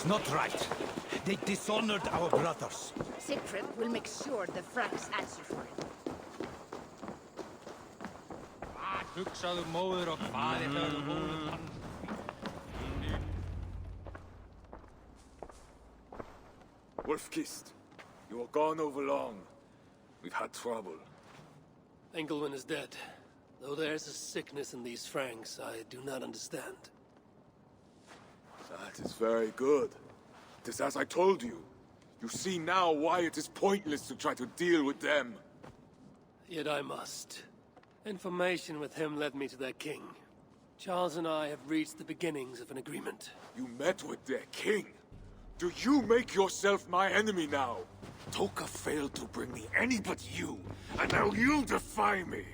not right. They dishonored our brothers. Siegfried will make sure the Franks answer for it. Hugsaðu móður og faðir höfðu móður mann. Wolfkist, you were gone over long. We've had trouble. Engelwin is dead. Though there's a sickness in these Franks, I do not understand. That is very good. It is as I told you. You see now why it is pointless to try to deal with them. Yet I must. Information with him led me to their king. Charles and I have reached the beginnings of an agreement. You met with their king? Do you make yourself my enemy now? Toka failed to bring me any but you, and now you defy me!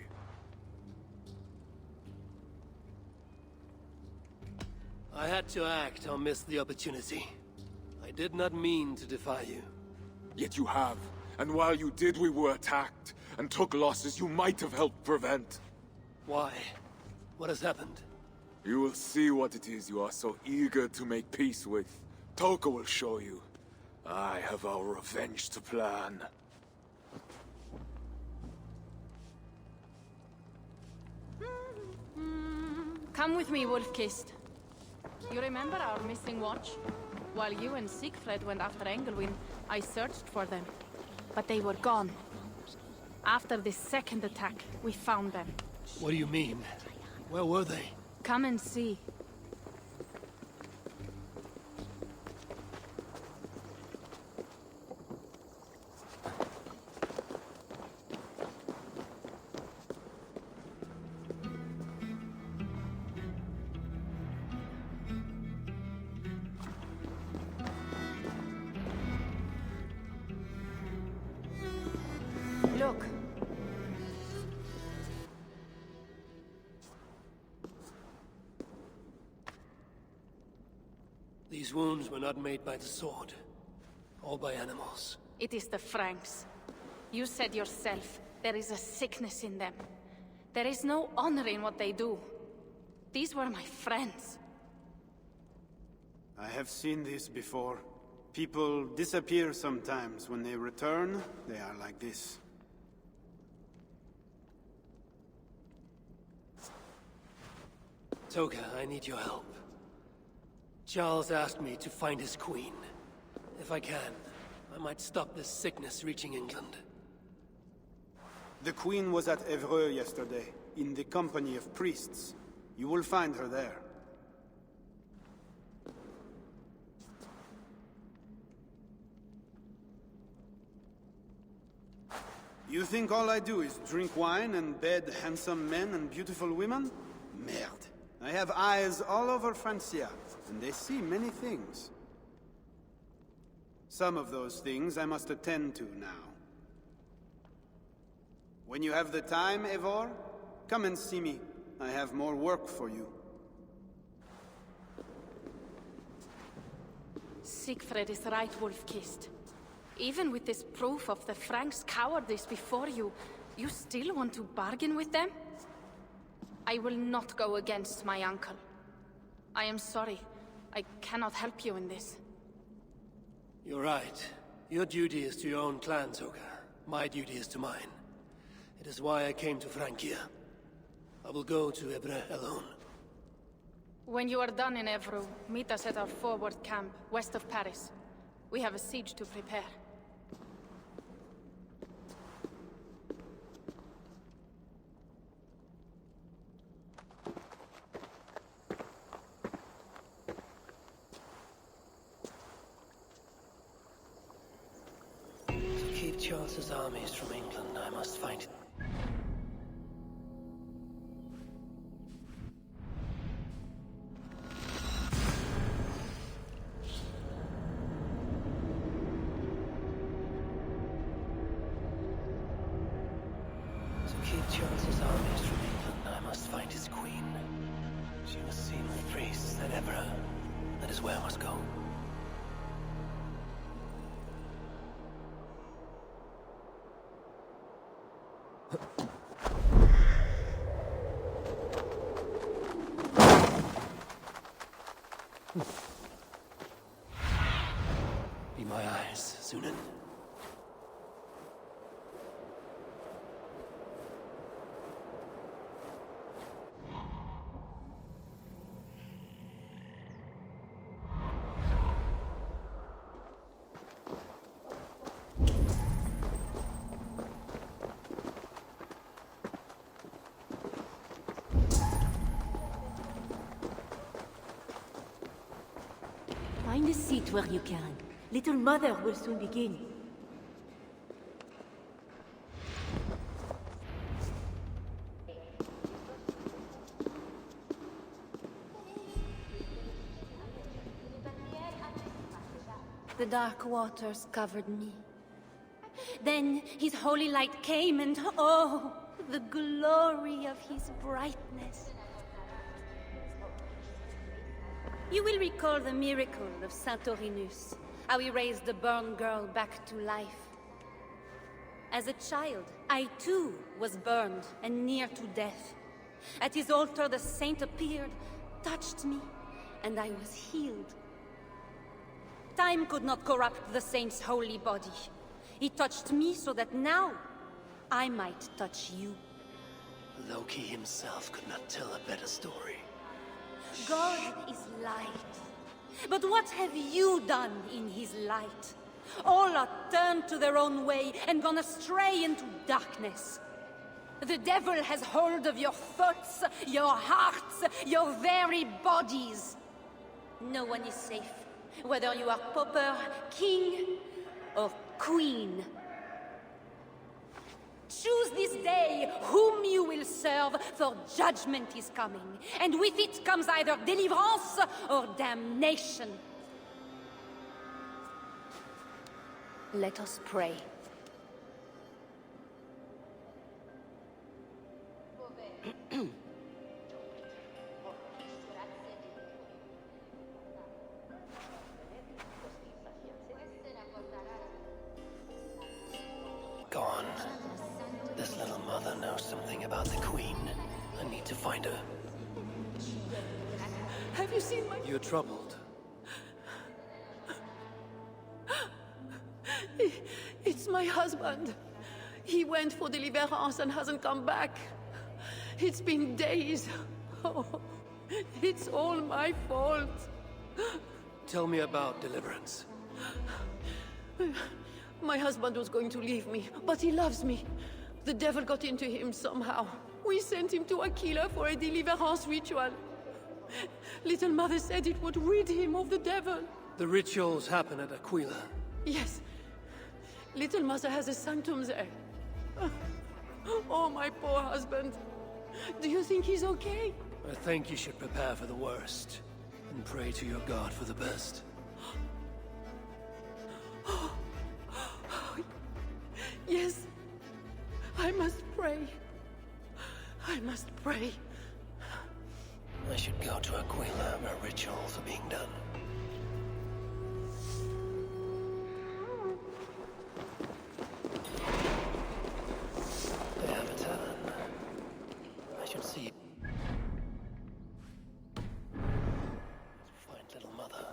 I had to act or miss the opportunity. I did not mean to defy you. Yet you have, and while you did, we were attacked, and took losses you might have helped prevent. Why? What has happened? You will see what it is you are so eager to make peace with. Toka will show you. I have our revenge to plan. Come with me, Wolfkist. You remember our missing watch? While you and Siegfried went after Engelwin, I searched for them. But they were gone. After the second attack, we found them. What do you mean? Where were they? Come and see. Look. These wounds were not made by the sword, or by animals. It is the Franks. You said yourself, there is a sickness in them. There is no honor in what they do. These were my friends. I have seen this before. People disappear sometimes. When they return, they are like this. Toka, I need your help. Charles asked me to find his queen. If I can, I might stop this sickness reaching England. The queen was at Evreux yesterday, in the company of priests. You will find her there. You think all I do is drink wine and bed handsome men and beautiful women? Merde. I have eyes all over Francia, and they see many things. Some of those things I must attend to now. When you have the time, Eivor, come and see me. I have more work for you. Siegfried is right, Wolfkist. Even with this proof of the Franks' cowardice before you, you still want to bargain with them? I will not go against my uncle. I am sorry. I cannot help you in this. You're right. Your duty is to your own clan, Toka. My duty is to mine. It is why I came to Francia. I will go to Evreux alone. When you are done in Evreux, meet us at our forward camp, west of Paris. We have a siege to prepare. To keep Charles's armies from England, I must find it. Charles's armies from England, I must find his queen. She must see my priests at Evreux. That is where I must go. Be my eyes, Sunan. Find a seat where you can. Little Mother will soon begin. The dark waters covered me. Then his holy light came and oh, the glory of his brightness. You will recall the miracle of Santorinus, how he raised the burned girl back to life. As a child, I too was burned and near to death. At his altar the saint appeared, touched me, and I was healed. Time could not corrupt the saint's holy body. He touched me so that now I might touch you. Loki himself could not tell a better story. God is light. But what have you done in his light? All are turned to their own way and gone astray into darkness. The devil has hold of your thoughts, your hearts, your very bodies. No one is safe, whether you are pauper, king, or queen. Choose this day whom you will serve, for judgment is coming, and with it comes either deliverance or damnation. Let us pray. Gone. This little mother knows something about the Queen. I need to find her. Have you seen my... You're troubled. It's my husband. He went for deliverance and hasn't come back. It's been days. Oh, it's all my fault. Tell me about deliverance. My husband was going to leave me, but he loves me. The devil got into him somehow. We sent him to Aquila for a deliverance ritual. Little Mother said it would rid him of the devil. The rituals happen at Aquila. Yes. Little Mother has a sanctum there. Oh, my poor husband. Do you think he's okay? I think you should prepare for the worst and pray to your God for the best. Yes. I must pray. I must pray. I should go to Aquila where rituals are being done. They have a tavern. I should see. Find little mother.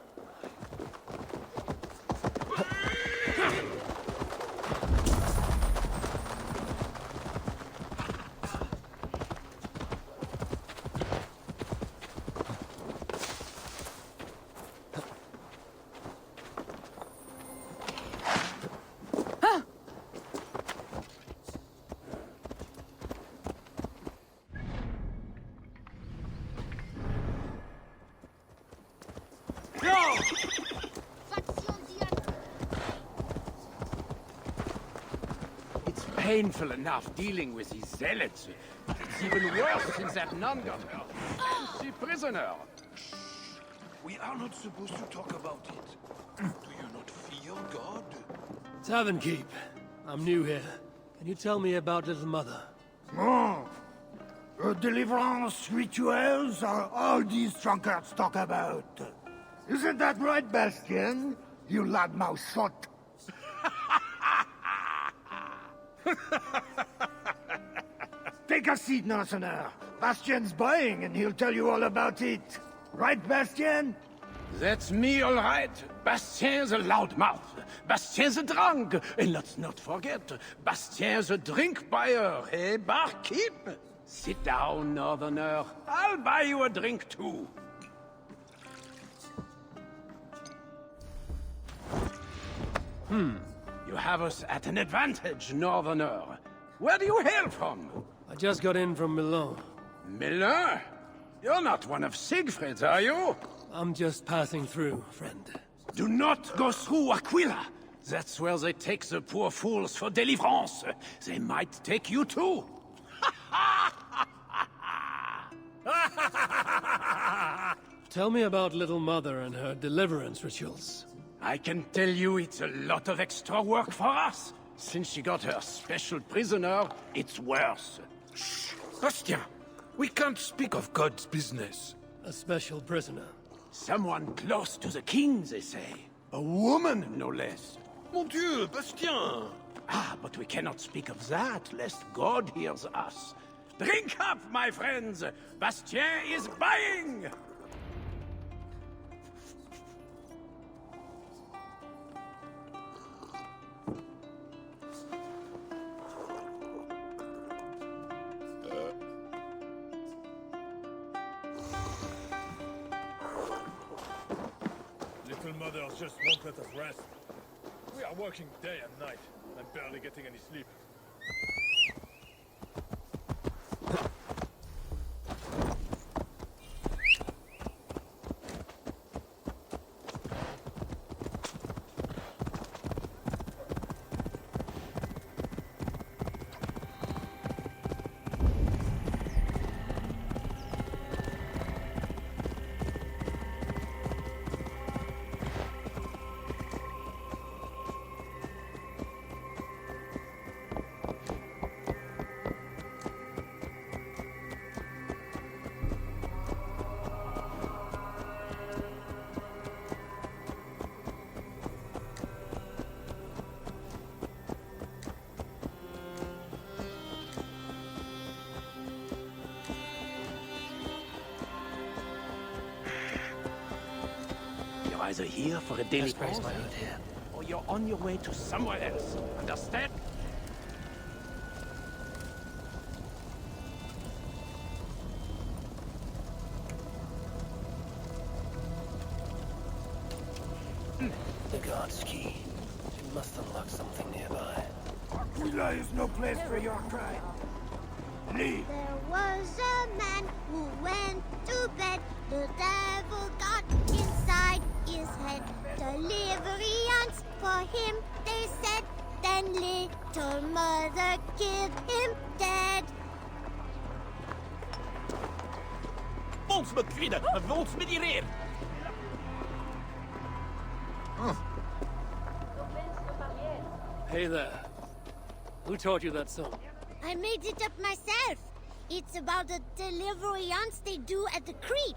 It's painful enough dealing with these zealots. It's even worse since that nun got her. Fancy prisoner. We are not supposed to talk about it. Do you not fear God? Tavern keep. I'm new here. Can you tell me about little mother? Oh, deliverance rituals are all these drunkards talk about. Isn't that right, Bastien? You loudmouth sot. Take a seat, Northerner. Bastien's buying, and he'll tell you all about it. Right, Bastien? That's me, all right. Bastien's a loudmouth. Bastien's a drunk. And let's not forget, Bastien's a drink buyer, eh, barkeep? Sit down, Northerner. I'll buy you a drink, too. You have us at an advantage, Northerner. Where do you hail from? I just got in from Milan. Milan? You're not one of Siegfried's, are you? I'm just passing through, friend. Do not go through Aquila. That's where they take the poor fools for deliverance. They might take you too. Tell me about Little Mother and her deliverance rituals. I can tell you it's a lot of extra work for us. Since she got her special prisoner, it's worse. Shh! Bastien! We can't speak of God's business. A special prisoner. Someone close to the king, they say. A woman, no less. Mon Dieu, Bastien! Ah, but we cannot speak of that, lest God hears us. Drink up, my friends! Bastien is buying! Little Mother just won't let us rest. We are working day and night, and barely getting any sleep. You're either here for a daily Let's raise cause, my hood here. or you're on your way to somewhere else. Understand? The god's key. It must unlock something nearby. Aquila is no place for your kind. Leave. There was a man who went to bed. The devil got inside his head. Deliverance for him, they said. Then little mother killed him dead. Ons met vrienden, ons met die reer. Hey there. Who taught you that song? I made it up myself. It's about the deliverance they do at the creep.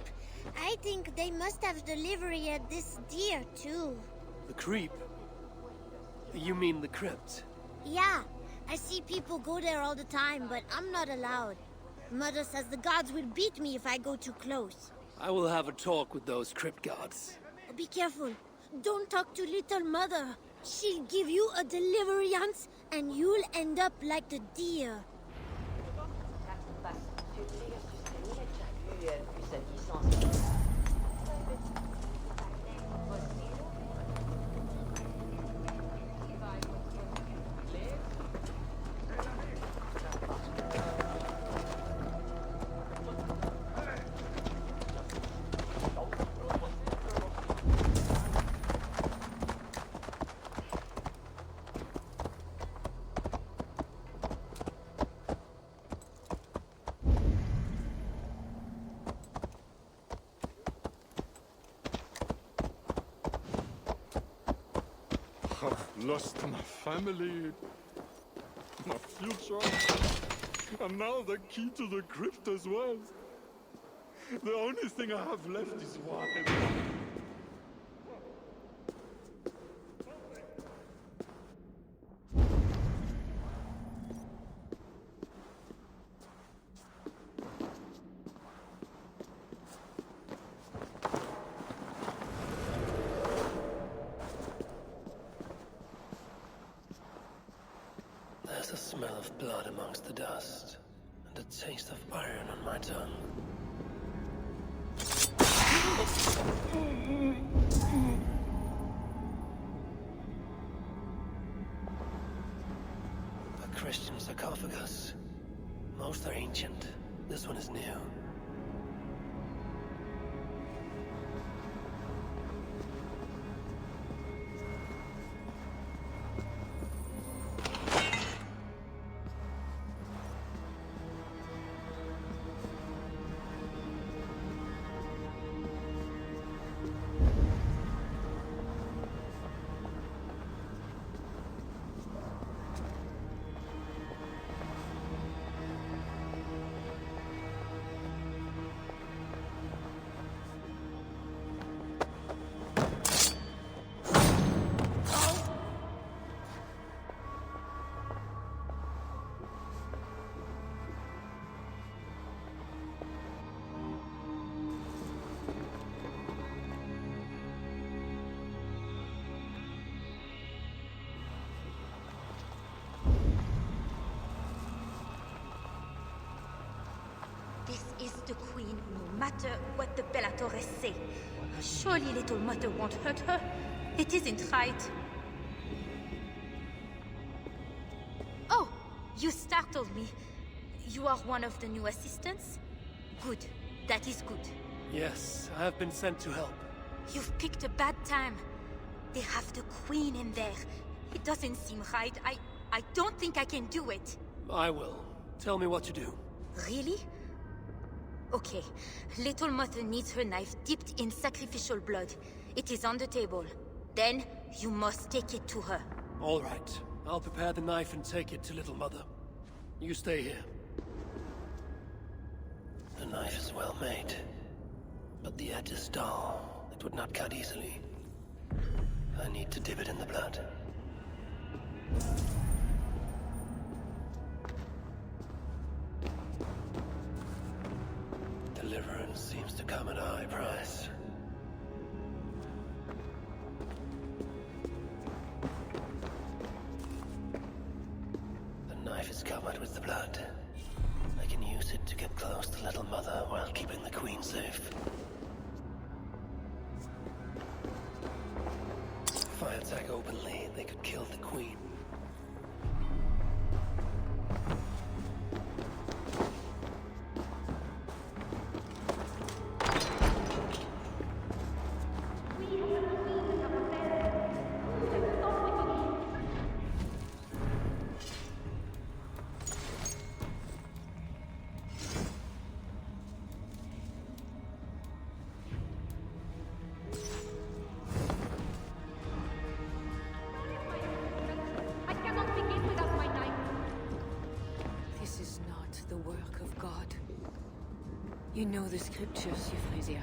I think they must have delivery at this deer, too. The creep? You mean the crypt? Yeah, I see people go there all the time, but I'm not allowed. Mother says the gods will beat me if I go too close. I will have a talk with those crypt gods. Be careful. Don't talk to little mother. She'll give you a deliverance, and you'll end up like the deer. I've lost my family, my future, and now the key to the crypt as well. The only thing I have left is wine. of blood amongst the dust, and a taste of iron on my tongue. A Christian sarcophagus. Most are ancient. This one is new. This is the Queen, no matter what the Bellatores say. Surely little mother won't hurt her. It isn't right. Oh, you startled me. You are one of the new assistants? Good. That is good. Yes, I have been sent to help. You've picked a bad time. They have the Queen in there. It doesn't seem right. I don't think I can do it. I will. Tell me what to do. Really? Okay. Little Mother needs her knife dipped in sacrificial blood. It is on the table. Then, you must take it to her. All right. I'll prepare the knife and take it to Little Mother. You stay here. The knife is well made, but the edge is dull. It would not cut easily. I need to dip it in the blood. Deliverance seems to come at a high price. The knife is covered with the blood. I can use it to get close to Little Mother while keeping the Queen safe. If I attack openly, they could kill the Queen. You know the scriptures, Euphrasia.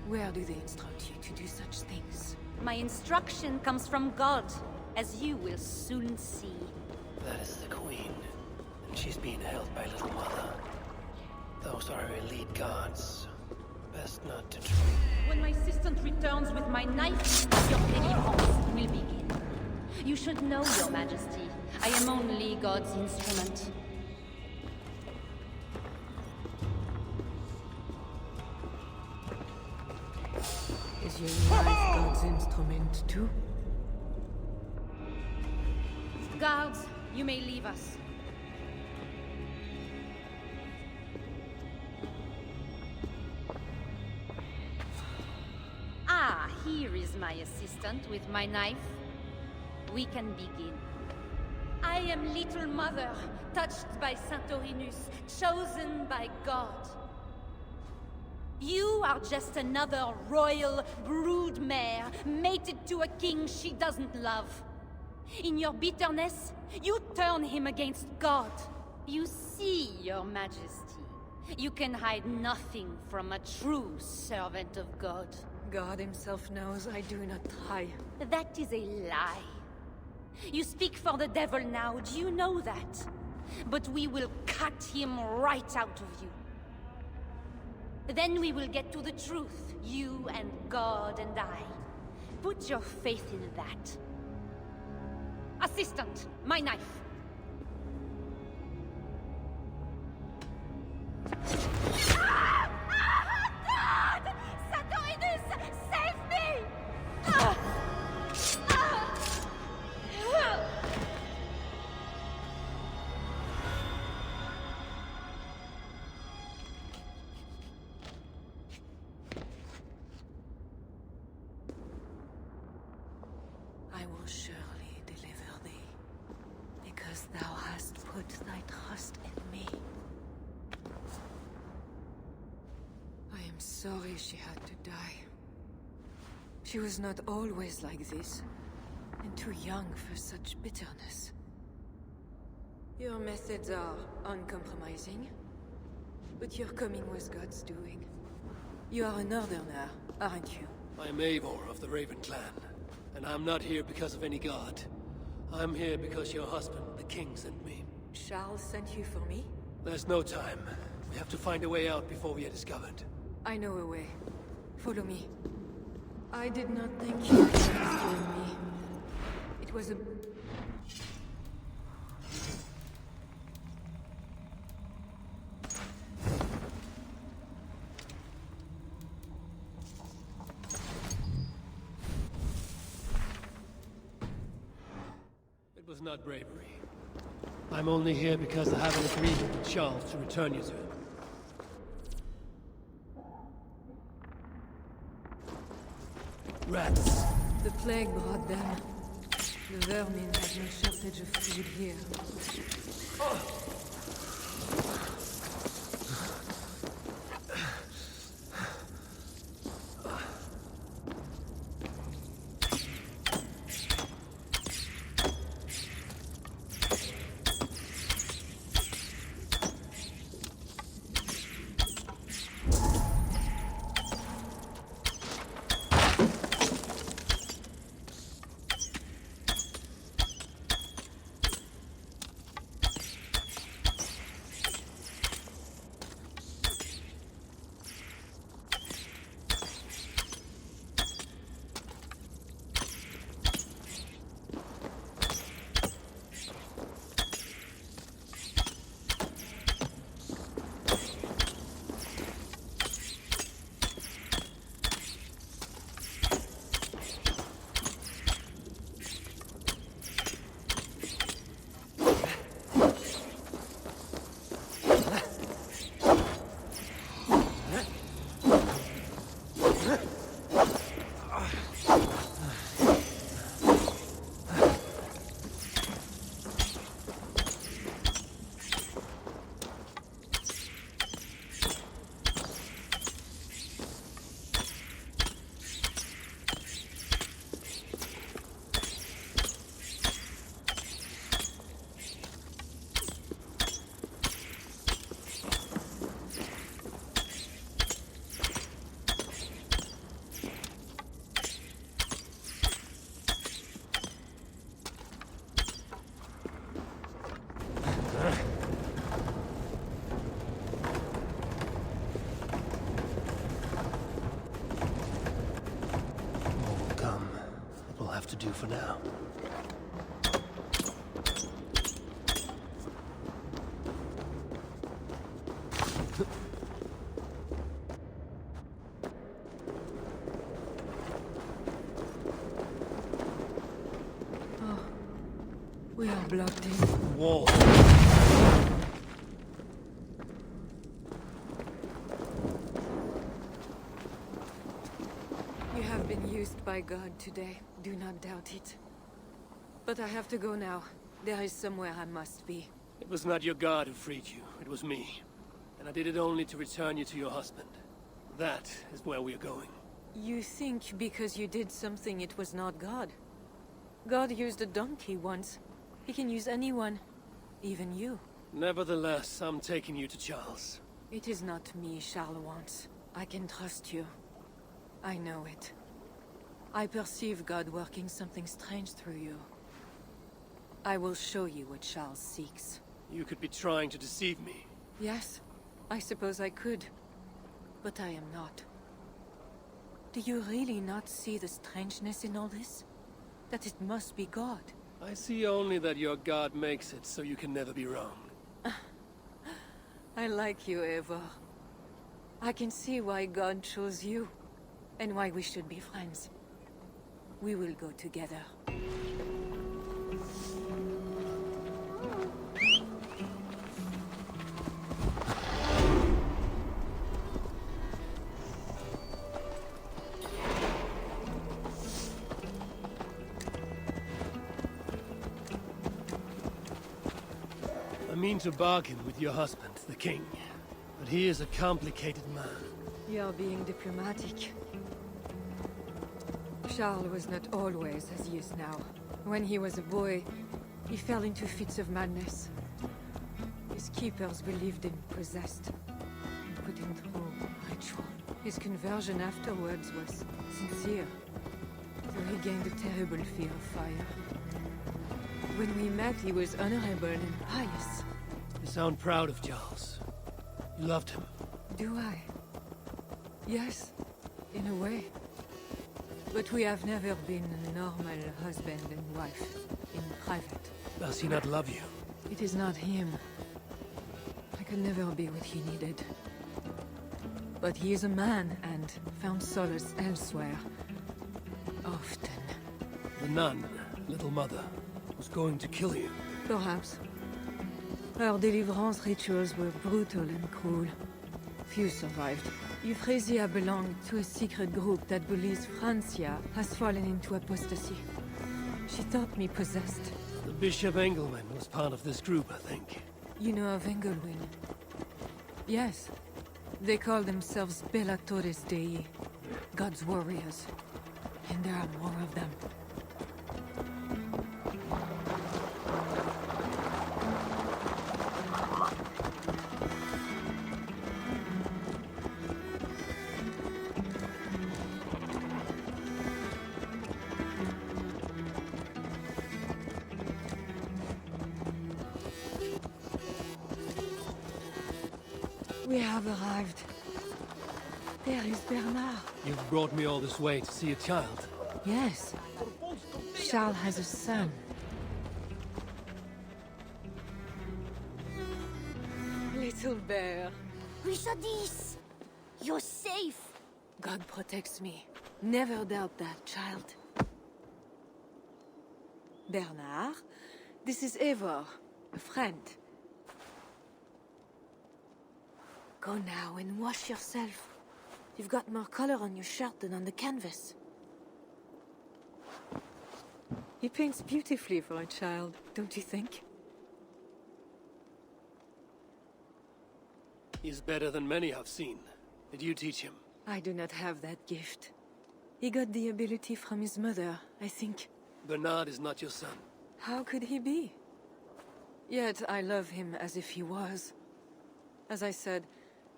Where do they instruct you to do such things? My instruction comes from God, as you will soon see. That is the Queen, and she's being held by Little Mother. Those are her elite guards. Best not to try. When my assistant returns with my knife, your deliverance will begin. You should know, Your Majesty, I am only God's instrument. Is your knife God's instrument too? Guards, you may leave us. Ah, here is my assistant with my knife. We can begin. I am Little Mother, touched by Santorinus, chosen by God. You are just another royal broodmare, mated to a king she doesn't love. In your bitterness, you turn him against God. You see, Your Majesty, you can hide nothing from a true servant of God. God himself knows I do not try. That is a lie. You speak for the devil now, do you know that? But we will cut him right out of you. Then we will get to the truth, you and God and I. Put your faith in that. Assistant, my knife. surely deliver thee, because thou hast put thy trust in me. I am sorry she had to die. She was not always like this, and too young for such bitterness. Your methods are uncompromising, but your coming was God's doing. You are a northerner, aren't you? I am Eivor of the Raven Clan, and I'm not here because of any god. I'm here because your husband, the king, sent me. Charles sent you for me? There's no time. We have to find a way out before we are discovered. I know a way. Follow me. I did not think you would rescuing me. It was a... It was not bravery. I'm only here because I have an agreement with Charles to return you to him. Rats. The plague brought them. The vermin have no shortage of food here. To do for now. Oh, we are blocked in. Wall. You have been used by God today. Do not doubt it. But I have to go now. There is somewhere I must be. It was not your god who freed you. It was me. And I did it only to return you to your husband. That is where we are going. You think because you did something it was not God? God used a donkey once. He can use anyone. Even you. Nevertheless, I'm taking you to Charles. It is not me Charles wants. I can trust you. I know it. I perceive God working something strange through you. I will show you what Charles seeks. You could be trying to deceive me. Yes, I suppose I could. But I am not. Do you really not see the strangeness in all this? That it must be God? I see only that your god makes it so you can never be wrong. I like you, Eivor. I can see why God chose you, and why we should be friends. We will go together. mean to bargain with your husband, the king. But he is a complicated man. You're being diplomatic. Charles was not always as he is now. When he was a boy, he fell into fits of madness. His keepers believed him possessed, and put him through ritual. His conversion afterwards was sincere, though he gained a terrible fear of fire. When we met, he was honorable and pious. You sound proud of Charles. You loved him. Do I? Yes, in a way. But we have never been a normal husband and wife, in private. Does he not love you? It is not him. I could never be what he needed. But he is a man, and found solace elsewhere. Often. The nun, little mother, was going to kill you. Perhaps. Her deliverance rituals were brutal and cruel. Few survived. Euphrasia belonged to a secret group that believes Francia has fallen into apostasy. She thought me possessed. The Bishop Engelman was part of this group, I think. You know of Engelwin? Yes. They call themselves Bellatores Dei, God's warriors. And there are more of them. We have arrived. There is Bernard. You've brought me all this way to see a child. Yes. Charles has a son. Little bear. Richardis! You're safe! God protects me. Never doubt that, child. Bernard, this is Eivor, a friend. Go now and wash yourself. You've got more color on your shirt than on the canvas. He paints beautifully for a child, don't you think? He's better than many I've seen. Did you teach him? I do not have that gift. He got the ability from his mother, I think. Bernard is not your son. How could he be? Yet I love him as if he was. As I said,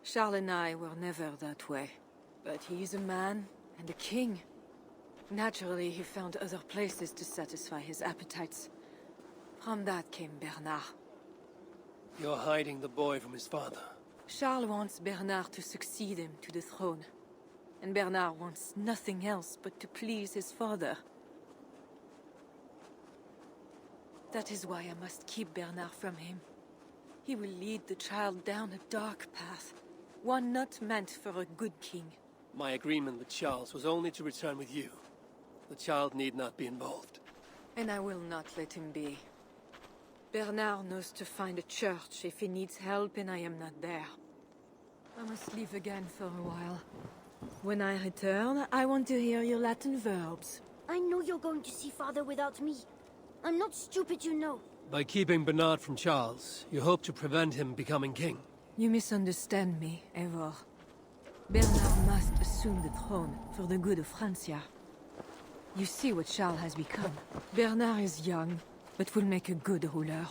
Charles and I were never that way. But he is a man and a king. Naturally, he found other places to satisfy his appetites. From that came Bernard. You're hiding the boy from his father. Charles wants Bernard to succeed him to the throne. And Bernard wants nothing else but to please his father. That is why I must keep Bernard from him. He will lead the child down a dark path. One not meant for a good king. My agreement with Charles was only to return with you. The child need not be involved. And I will not let him be. Bernard knows to find a church if he needs help and I am not there. I must leave again for a while. When I return, I want to hear your Latin verbs. I know you're going to see Father without me. I'm not stupid, you know. By keeping Bernard from Charles, you hope to prevent him becoming king. You misunderstand me, Eivor. Bernard must assume the throne for the good of Francia. You see what Charles has become. Bernard is young, but will make a good ruler.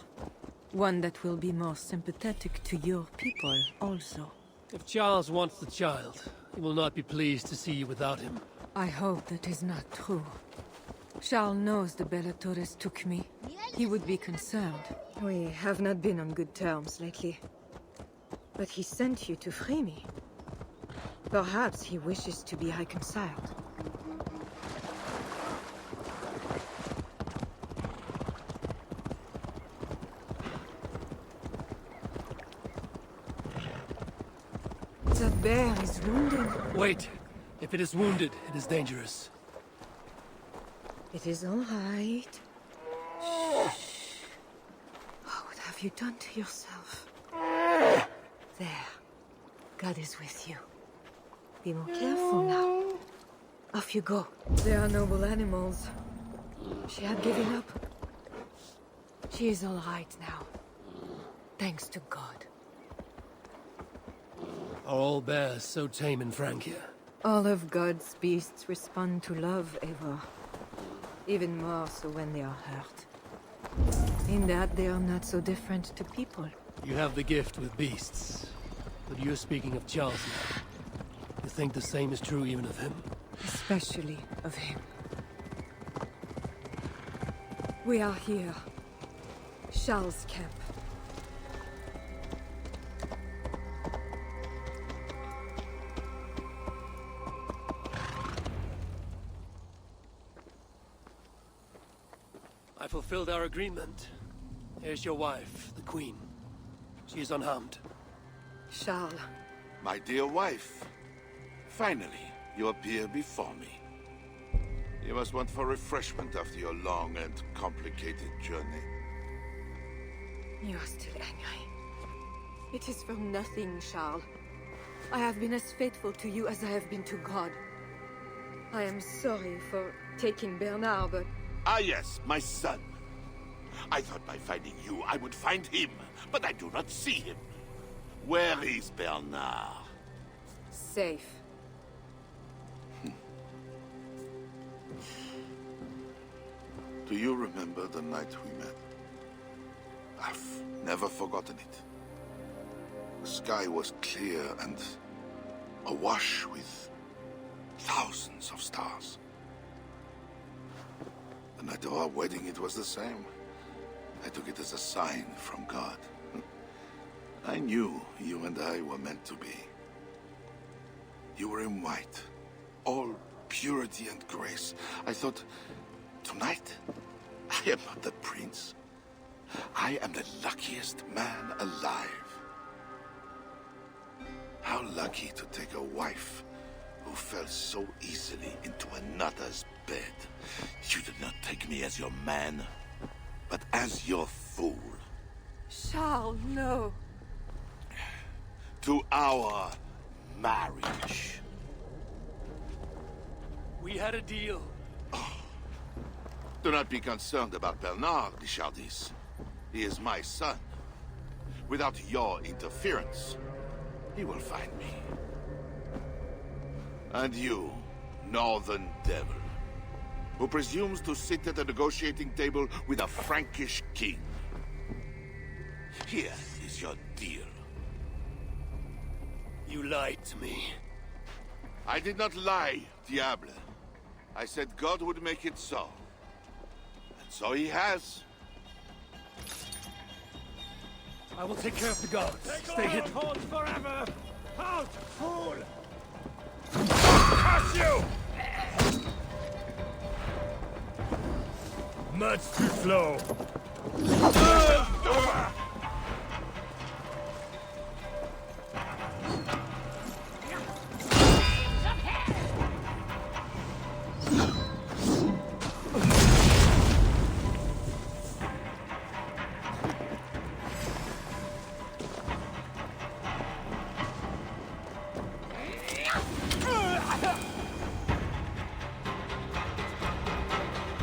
One that will be more sympathetic to your people, also. If Charles wants the child, he will not be pleased to see you without him. I hope that is not true. Charles knows the Bellatores took me. He would be concerned. We have not been on good terms lately. But he sent you to free me. Perhaps he wishes to be reconciled. That bear is wounded. Wait! If it is wounded, it is dangerous. It is all right. Shh. Oh, what have you done to yourself? There. God is with you. Be more careful now. Off you go. They are noble animals. She had given up. She is all right now. Thanks to God. Are all bears so tame in Francia? All of God's beasts respond to love, Eivor. Even more so when they are hurt. In that, they are not so different to people. You have the gift with beasts. But you're speaking of Charles now. You think the same is true even of him? Especially of him. We are here. Charles' camp. I fulfilled our agreement. Here's your wife, the Queen. She is unharmed. Charles. My dear wife, finally, you appear before me. You must want for refreshment after your long and complicated journey. You are still angry. It is for nothing, Charles. I have been as faithful to you as I have been to God. I am sorry for taking Bernard, but... Ah yes, my son. I thought by finding you, I would find him, but I do not see him. Where is Bernard? Safe. Do you remember the night we met? I've never forgotten it. The sky was clear and awash with thousands of stars. The night of our wedding, it was the same. I took it as a sign from God. I knew you and I were meant to be. You were in white, all purity and grace. I thought, tonight, I am not the prince. I am the luckiest man alive. How lucky to take a wife who fell so easily into another's bed. You did not take me as your man, but as your fool. Charles, no. To our marriage. We had a deal. Oh. Do not be concerned about Bernard, Richardis. He is my son. Without your interference, he will find me. And you, Northern Devil, who presumes to sit at a negotiating table with a Frankish king. Here is your deal. You lied to me. I did not lie, Diable. I said God would make it so. And so he has. I will take care of the guards. Stay hidden. Hold forever! Halt, fool! Curse you! Much too slow.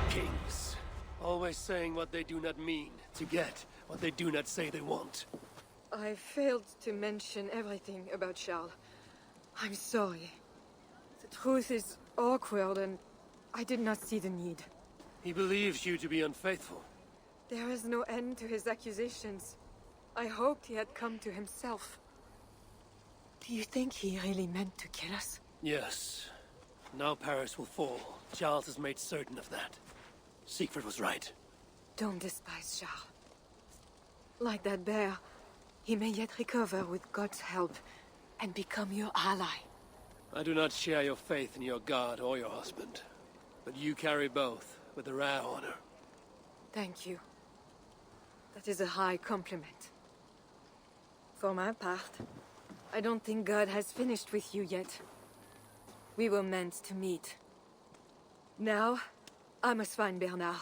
Kings. Always saying what they do not mean, to get what they do not say they want. I failed to mention everything about Charles. I'm sorry. The truth is awkward and I did not see the need. He believes you to be unfaithful. There is no end to his accusations. I hoped he had come to himself. Do you think he really meant to kill us? Yes. Now Paris will fall. Charles has made certain of that. Siegfried was right. Don't despise Charles. Like that bear, he may yet recover with God's help and become your ally. I do not share your faith in your god or your husband. But you carry both with a rare honor. Thank you. That is a high compliment. For my part, I don't think God has finished with you yet. We were meant to meet. Now, I must find Bernard.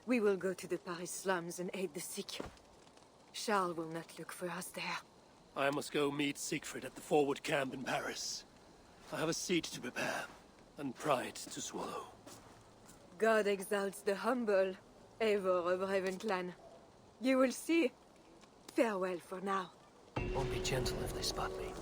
We will go to the Paris slums and aid the sick. Charles will not look for us there. I must go meet Siegfried at the forward camp in Paris. I have a seat to prepare, and pride to swallow. God exalts the humble, Eivor of Ravenclan. You will see. Farewell for now. Won't be gentle if they spot me.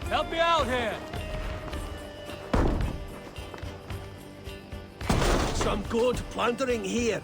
Help me out here! Some good plundering here.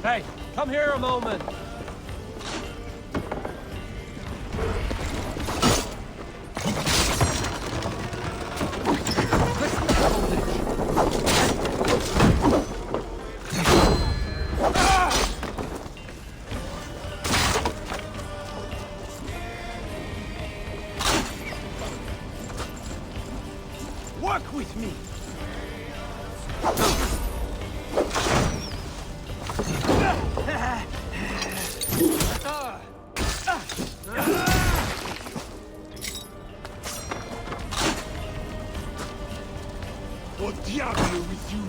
Hey, come here a moment. Work with me! Au diable with you!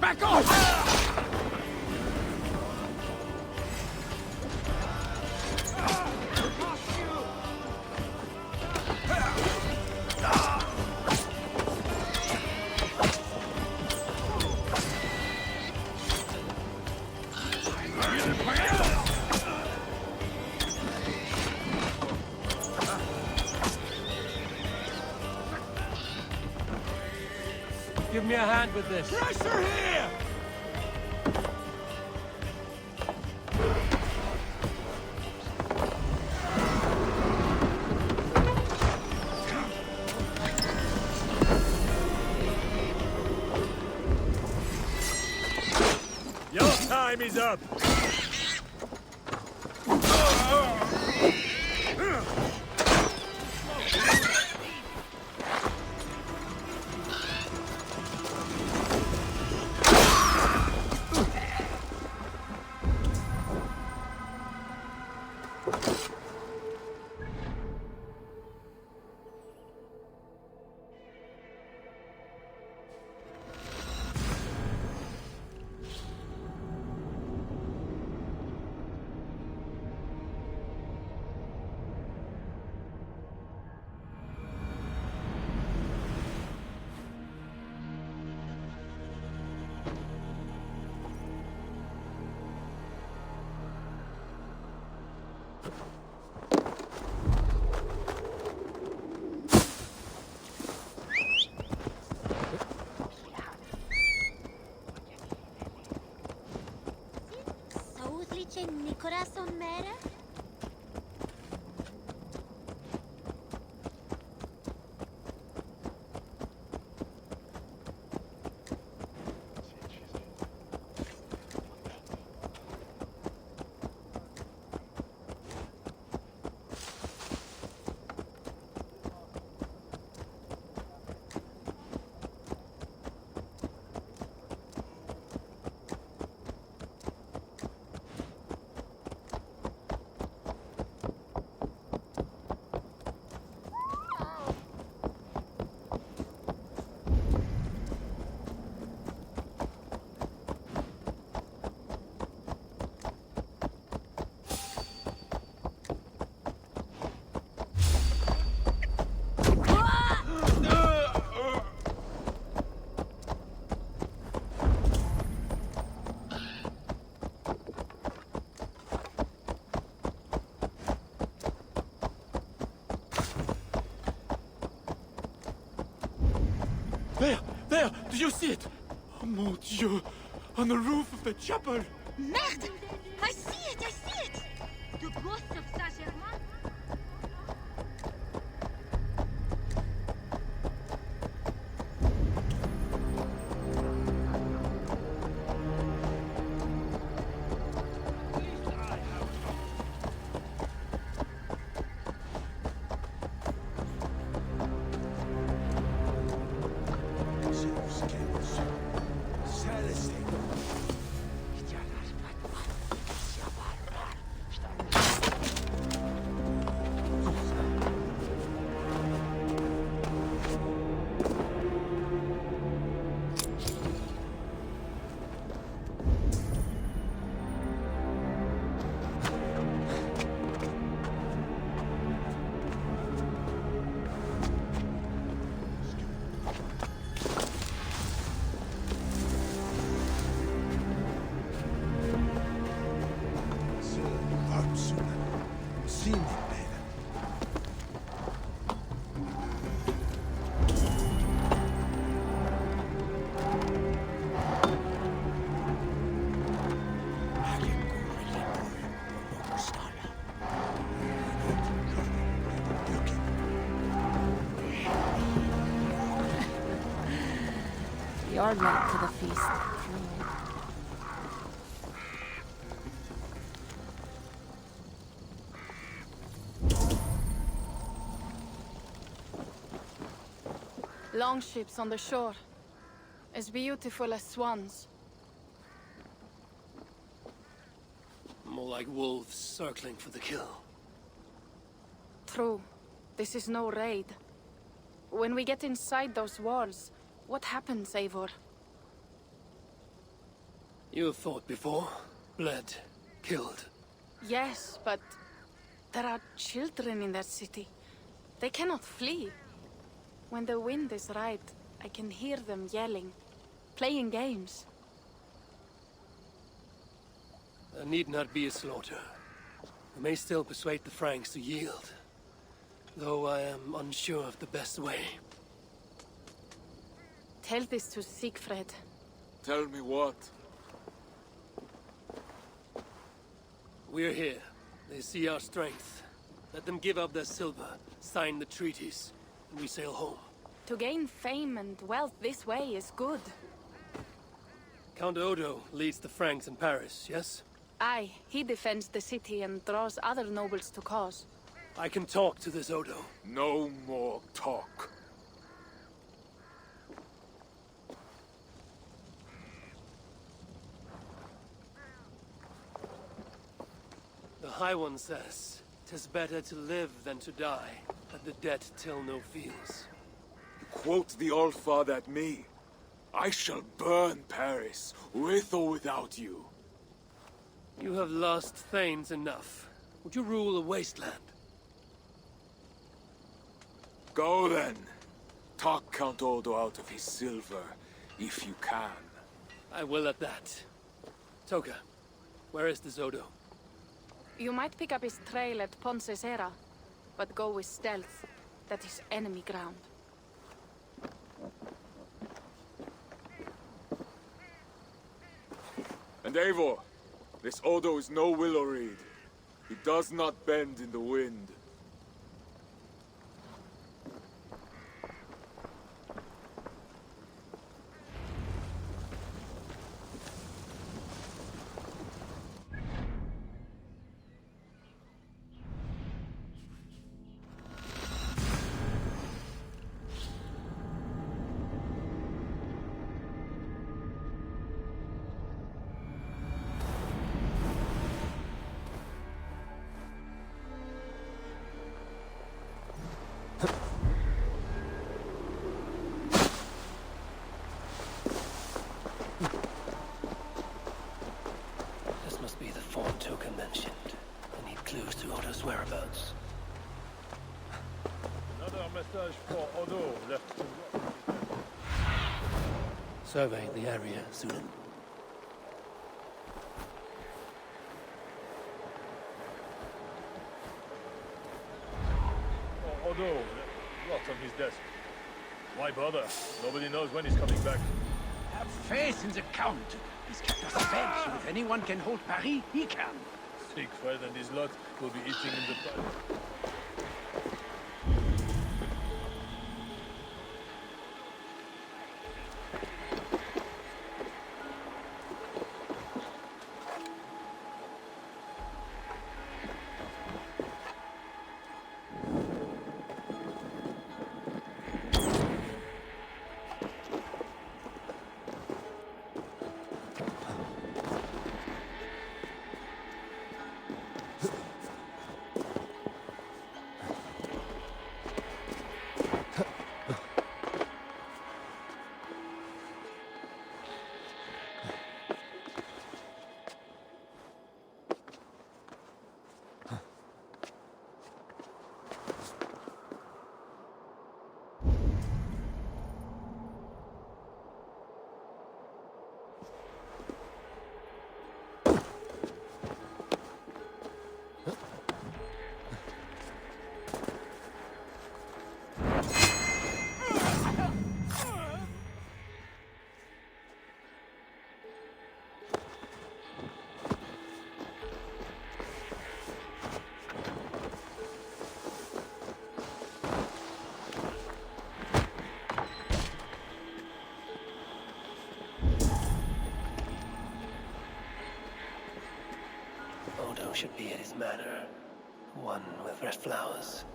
Back off! Give me a hand with this. Pressure here! Your time is up. Saúdliche mi corazón mera? There! Do you see it? Oh, mon Dieu! On the roof of the chapel! Merde! I see it! I see it! The ghost of Saint You're late to the feast. Longships on the shore. As beautiful as swans. More like wolves circling for the kill. True. This is no raid. When we get inside those walls, what happens, Eivor? You have fought before, bled, killed. Yes, but there are children in that city. They cannot flee. When the wind is right, I can hear them yelling, playing games. There need not be a slaughter. We may still persuade the Franks to yield, though I am unsure of the best way. Tell this to Siegfried. Tell me what? We're here. They see our strength. Let them give up their silver, sign the treaties, and we sail home. To gain fame and wealth this way is good. Count Odo leads the Franks in Paris, yes? Aye, he defends the city and draws other nobles to cause. I can talk to this Odo. No more talk. The High One says, "'Tis better to live than to die, that the dead tell no fears." You quote the All-Father at me. I shall burn Paris, with or without you. You have lost Thanes enough. Would you rule a wasteland? Go then. Talk Count Odo out of his silver, if you can. I will at that. Toka, where is this Odo? You might pick up his trail at Poncesera, but go with stealth. That is enemy ground. And Eivor, this Odo is no willow reed. He does not bend in the wind. This must be the form Toka mentioned. I need clues to Odo's whereabouts. Another message for Odo left to Survey the area, Sunan. Odo left on his desk. Why bother? Nobody knows when he's coming back. Have faith in the Count. He's kept us fed, so if anyone can hold Paris, he can. Siegfried and his lot will be eating in the palace. Odo should be at his manor. One with red flowers.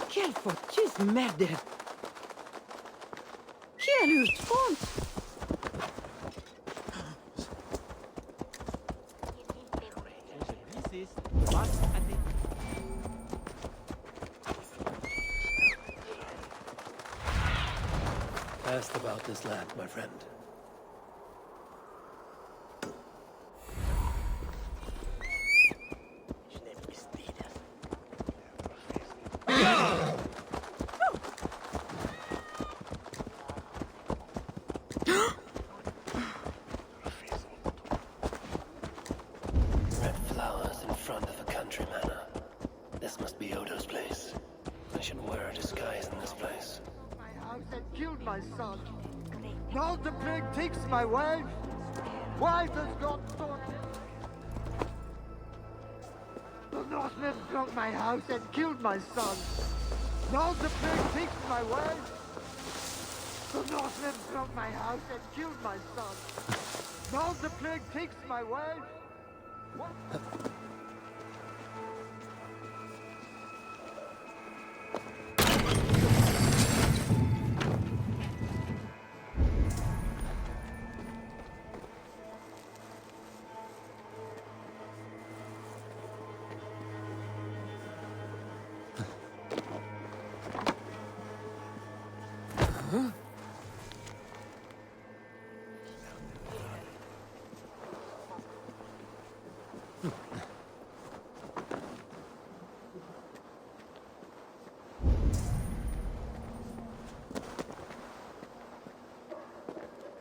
Quelle foutue merde! Quelle honte! Ask about this land, my friend. Red flowers in front of a country manor. This must be Odo's place. I should wear a disguise in this place. My house and killed my son. Now the plague takes my wife. Wife has got stolen. The Northmen broke my house and killed my son. Now the plague takes my wife. The Northmen broke my house and killed my son. Now the plague takes my wife. What?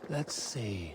Let's see.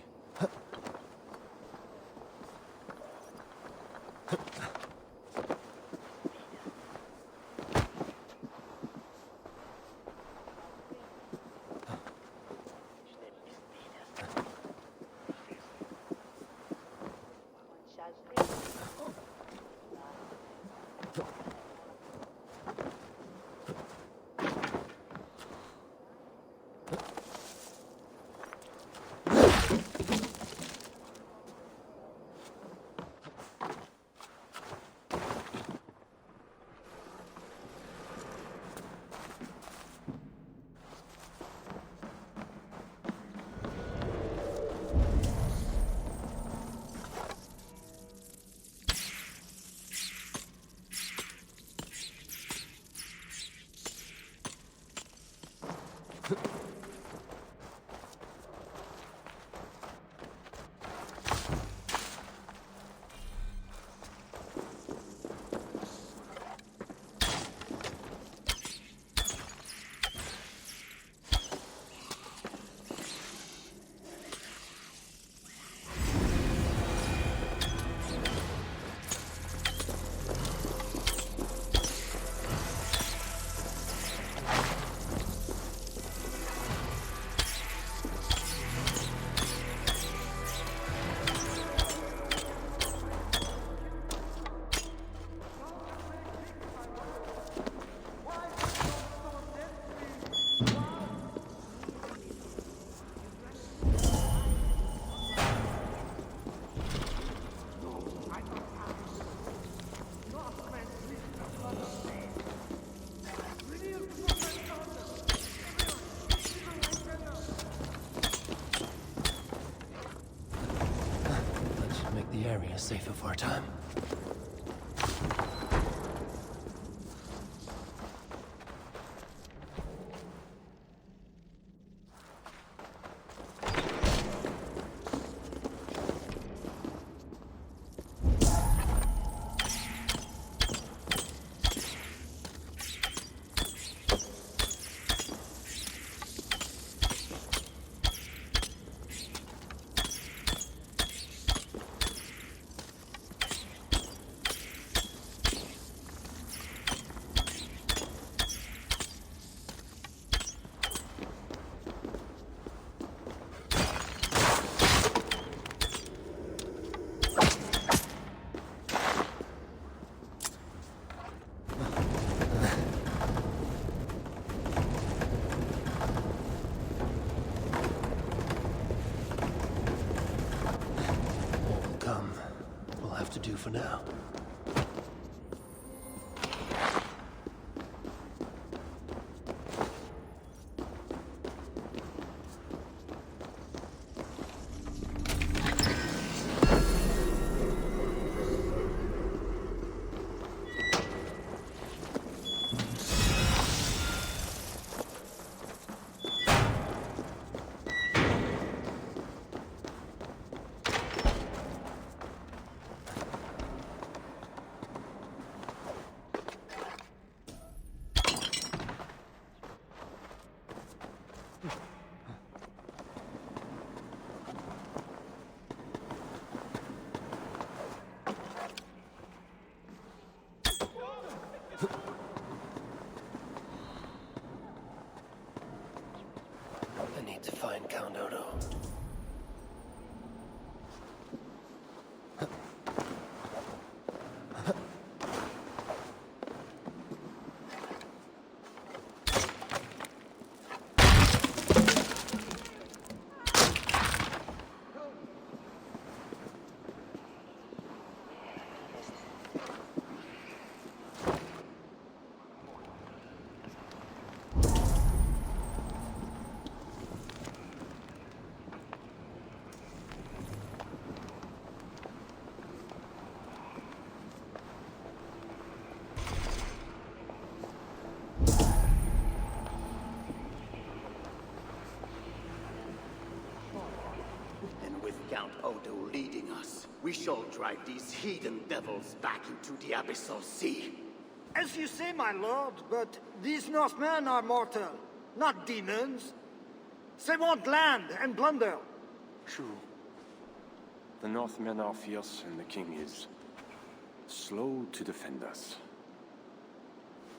area safer for a time. To do for now. I need to find Count Odo. Count Odo leading us, we shall drive these heathen devils back into the abyssal sea. As you say, my lord, but these Northmen are mortal, not demons. They want land and plunder. True. The Northmen are fierce, and the king is slow to defend us.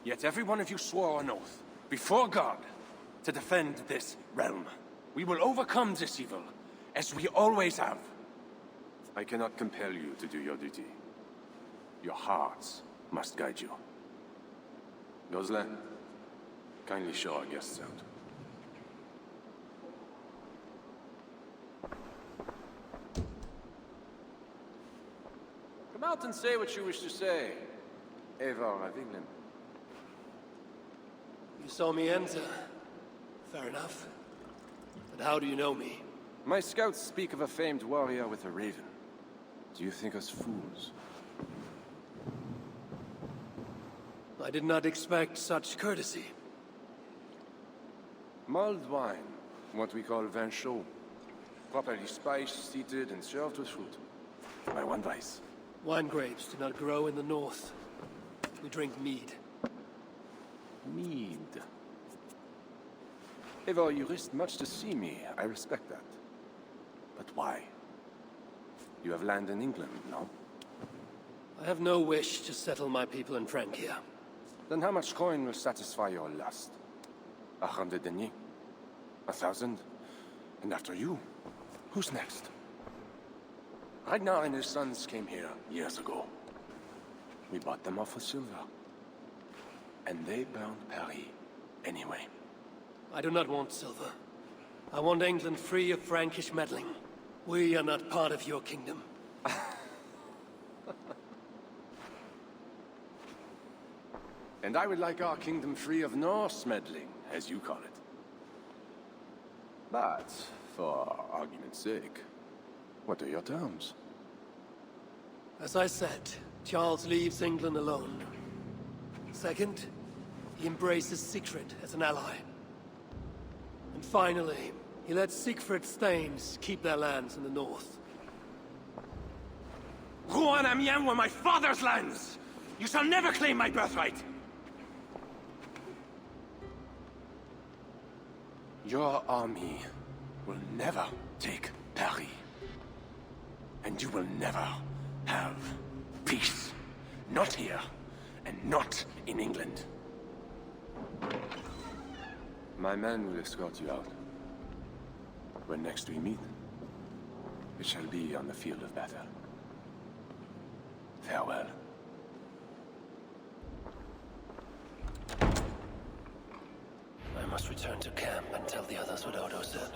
Yet every one of you swore an oath, before God, to defend this realm. We will overcome this evil, as we always have. I cannot compel you to do your duty. Your hearts must guide you. Gosselin, kindly show our guests out. Come out and say what you wish to say. Eivor of England. You saw me enter. Fair enough. But how do you know me? My scouts speak of a famed warrior with a raven. Do you think us fools? I did not expect such courtesy. Mulled wine, what we call vin chaud. Properly spiced, seated, and served with fruit. My one vice. Wine grapes do not grow in the north. We drink mead. Mead. Eivor, you risked much to see me. I respect that. But why? You have land in England, no? I have no wish to settle my people in Francia. Then how much coin will satisfy your lust? 100 deniers? 1,000? And after you, who's next? Ragnar and his sons came here years ago. We bought them off for silver. And they burned Paris anyway. I do not want silver. I want England free of Frankish meddling. We are not part of your kingdom. And I would like our kingdom free of Norse meddling, as you call it. But, for argument's sake, what are your terms? As I said, Charles leaves England alone. Second, he embraces Siegfried as an ally. And finally, he lets Siegfried's Thanes keep their lands in the north. Rouen and Amiens were my father's lands! You shall never claim my birthright! Your army will never take Paris. And you will never have peace. Not here, and not in England. My men will escort you out. When next we meet, it shall be on the field of battle. Farewell. I must return to camp and tell the others what Odo said.